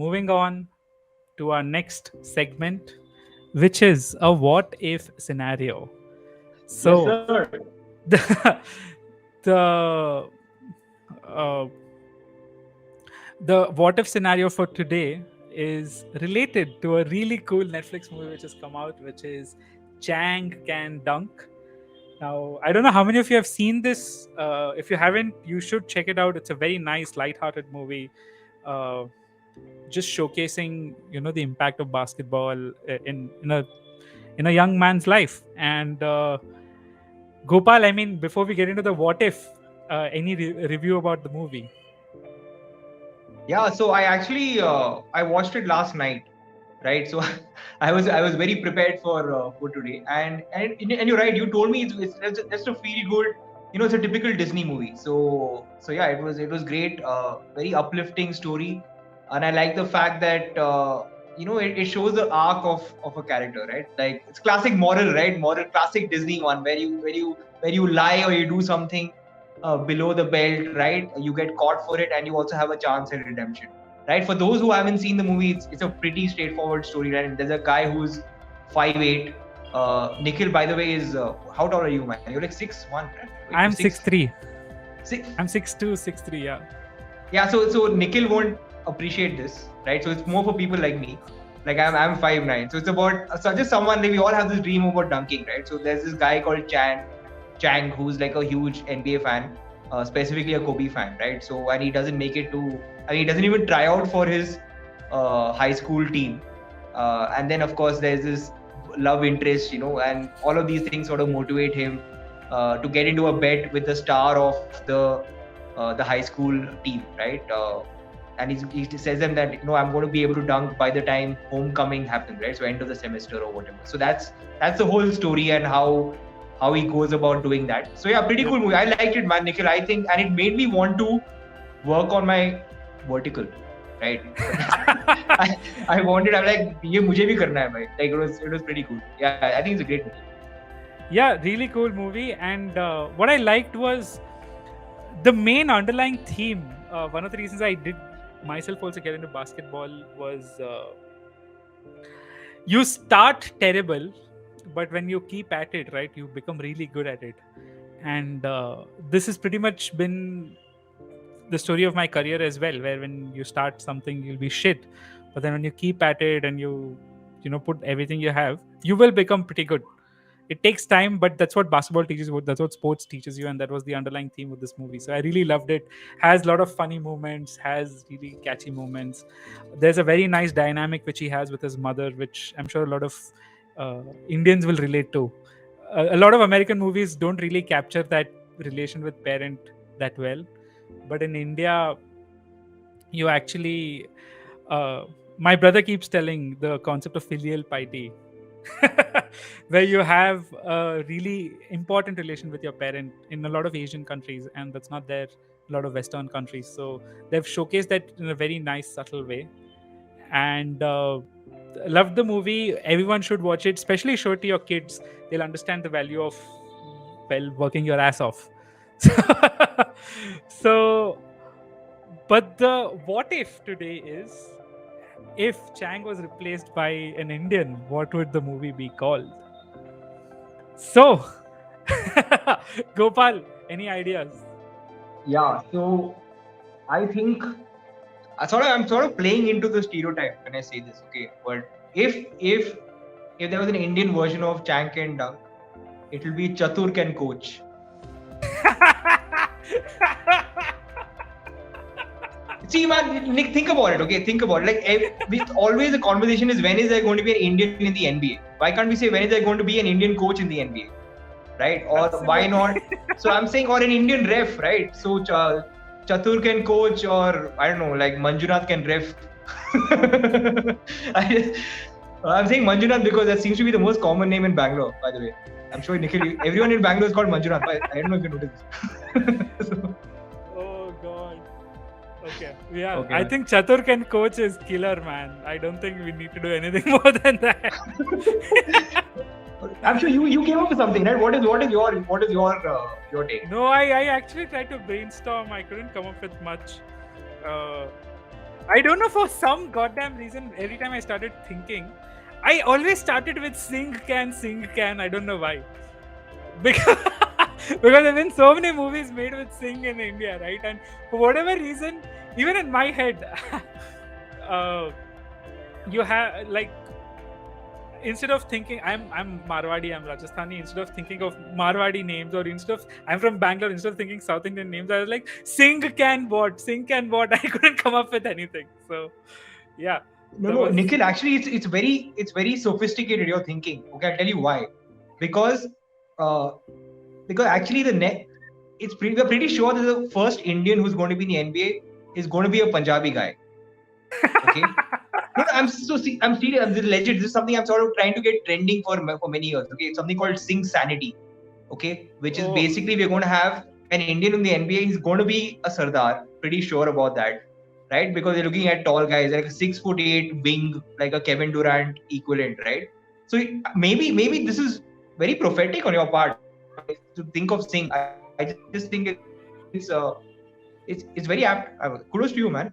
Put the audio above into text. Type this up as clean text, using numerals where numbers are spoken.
moving on to our next segment, which is a what if scenario. Yes, So, sir. the the uh, the what if scenario for today is related to a really cool Netflix movie which has come out, which is Chang Can Dunk. Now, I don't know how many of you have seen this. If you haven't, you should check it out. It's a very nice, light-hearted movie, uh, just showcasing the impact of basketball in a young man's life. And Gopal, I mean, before we get into the what if, any review about the movie? Yeah, so I actually I watched it last night, right? So I was very prepared for today, and you're right. You told me it's just a feel good, it's a typical Disney movie. So yeah, it was great, very uplifting story, and I like the fact that it shows the arc of a character, right? Like it's classic moral, right? Moral classic Disney one where you lie or you do something below the belt, right? You get caught for it, and you also have a chance at redemption, right? For those who haven't seen the movie, it's a pretty straightforward story, right? There's a guy who's 5'8". Nikhil, by the way, is how tall are you, man? You're like 6'1", right? Wait, you're I'm 6'3". six. I'm 6'2", 6'3". Yeah. Yeah, so Nikhil won't appreciate this, right? So it's more for people like me. Like I'm 5'9", so it's about, so just someone, like we all have this dream about dunking, right? So there's this guy called Chang, who's like a huge NBA fan, specifically a Kobe fan, right? So, and he doesn't make it to, I mean, he doesn't even try out for his high school team. And then of course there's this love interest, and all of these things sort of motivate him to get into a bet with the star of the high school team, right? And he says them that I'm going to be able to dunk by the time homecoming happens, right? So end of the semester or whatever. So that's the whole story, and how he goes about doing that. So yeah, pretty Yep. cool movie. I liked it, man, Nikhil. I think, and it made me want to work on my vertical, right? I wanted. I'm like, ये मुझे भी करना है, भाई. Like it was pretty cool. Yeah, I think it's a great movie. Yeah, really cool movie. And what I liked was the main underlying theme. One of the reasons I did myself also get into basketball was you start terrible, but when you keep at it, right, you become really good at it. And this has pretty much been the story of my career as well, where when you start something, you'll be shit, but then when you keep at it and you put everything you have, you will become pretty good. It takes time, but that's what basketball teaches you, that's what sports teaches you, and that was the underlying theme of this movie. So I really loved it. Has a lot of funny moments, has really catchy moments. There's a very nice dynamic which he has with his mother, which I'm sure a lot of Indians will relate to. A lot of American movies don't really capture that relation with parent that well, but in India, you actually my brother keeps telling the concept of filial piety, where you have a really important relation with your parent in a lot of Asian countries, and that's not there in a lot of Western countries. So they've showcased that in a very nice, subtle way. And loved the movie. Everyone should watch it, especially show it to your kids. They'll understand the value of, well, working your ass off. So, but the what if today is, if Chang was replaced by an Indian, what would the movie be called? So, Gopal, any ideas? Yeah, so I think I'm sort of playing into the stereotype when I say this, okay? But if there was an Indian version of Chang Can Dunk, it will be Chathur Can Coach. See, man, Nick, think about it, okay? Think about it. Like, always the conversation is, when is there going to be an Indian in the NBA? Why can't we say, when is there going to be an Indian coach in the NBA? Right? Or why not? So I'm saying, or an Indian ref, right? So Chathur can coach, or I don't know, like Manjunath can ref. I'm saying Manjunath because that seems to be the most common name in Bangalore, by the way. I'm sure Nikhil, everyone in Bangalore is called Manjunath. I don't know if you noticed. So, Oh God. Okay. Yeah. Okay, I man. think Chathur Can Coach is killer, man. I don't think we need to do anything more than that. I'm sure you came up with something, right? What is your take? No, I actually tried to brainstorm. I couldn't come up with much. I don't know, for some goddamn reason, every time I started thinking, I always started with sing can. I don't know why. Because because there have been so many movies made with sing in India, right? And for whatever reason, even in my head, uh, you have like, instead of thinking I'm Marwadi, I'm Rajasthani, instead of thinking of Marwadi names, or instead of I'm from Bangalore, instead of thinking South Indian names, I was like, sing can what? I couldn't come up with anything. So yeah, No, that no, was. Nikhil. Actually, it's very sophisticated. You're thinking. Okay, I'll tell you why. Because uh, because actually we're pretty sure that the first Indian who's going to be in the NBA is going to be a Punjabi guy. Okay. No, no, I'm serious. I'm legit. This is something I'm sort of trying to get trending for many years. Okay, it's something called Sing Sanity. Okay, which is Oh. basically we're going to have an Indian in the NBA. He's going to be a Sardar. Pretty sure about that, right? Because you're looking at tall guys like a 6'8" wing, like a Kevin Durant equivalent, right? So maybe this is very prophetic on your part, to think of Singh. I just think it's very apt. Kudos to you, man.